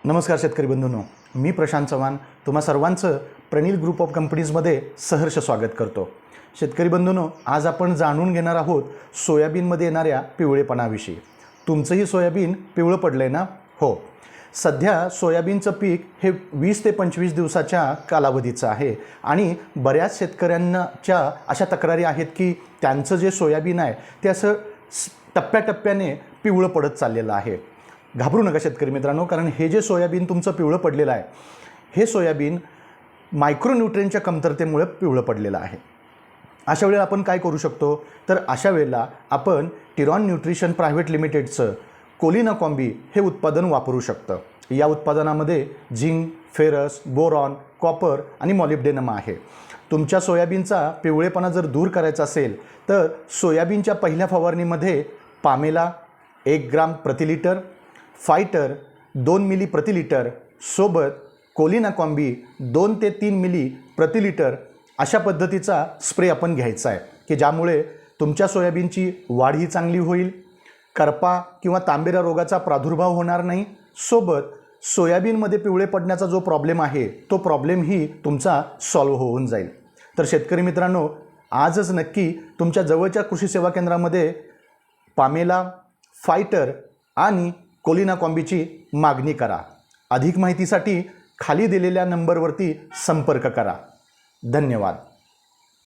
नमस्कार शेतकरी बंधूंनो, मी प्रशांत चव्हाण तुम्हा सर्वांचं प्रणील ग्रुप ऑफ कंपनीजमध्ये सहर्ष स्वागत करतो। शेतकरी बंधूंनो, आज आपण जाणून घेणार आहोत सोयाबीनमध्ये येणाऱ्या पिवळेपणाविषयी। तुमचंही सोयाबीन पिवळं पडलंय ना? हो। सध्या सोयाबीनचं पीक हे 20 ते 25 दिवसाच्या कालावधीचं आहे आणि बऱ्याच शेतकऱ्यांच्या अशा तक्रारी आहेत की त्यांचं जे सोयाबीन आहे ते असं टप्प्याटप्प्याने पिवळं पडत चाललेलं आहे। घाबरू नका शेतकरी मित्रांनो, कारण हे जे सोयाबीन तुमचं पिवळं पडलेलं आहे हे सोयाबीन मायक्रोन्यूट्रिएंटच्या कमतरतेमुळे पिवळं पडलेलं आहे। अशा वेळेला आपण काय करू शकतो? तर अशा वेळेला आपण टिरॉन न्यूट्रिशन प्रायव्हेट लिमिटेडचं कोलिनाकॉम्बी हे उत्पादन वापरू शकतं। या उत्पादनामध्ये झिंक, फेरस, बोरॉन, कॉपर आणि मॉलिब्डेनम आहे। तुमच्या सोयाबीनचा पिवळेपणा जर दूर करायचा असेल तर सोयाबीनच्या पहिल्या फवारणीमध्ये पामेला 1 ग्राम प्रति लिटर, फायटर 2 मिली प्रति लिटर सोबत कोलिनाकॉम्बी 2 ते 3 मिली प्रति लिटर अशा पद्धतीचा स्प्रे आपण घ्यायचा आहे की ज्यामुळे तुमच्या सोयाबीनची वाढही चांगली होईल, करपा किंवा तांबेरा रोगाचा प्रादुर्भाव होणार नाही, सोबत सोयाबीनमध्ये पिवळे पडण्याचा जो प्रॉब्लेम आहे तो प्रॉब्लेमही तुमचा सॉल्व्ह होऊन जाईल। तर शेतकरी मित्रांनो, आजच नक्की तुमच्या जवळच्या कृषी सेवा केंद्रामध्ये पामेला, फायटर आणि कोलिनाकॉम्बीची मागणी करा। अधिक माहितीसाठी खाली दिलेल्या नंबरवरती संपर्क करा। धन्यवाद।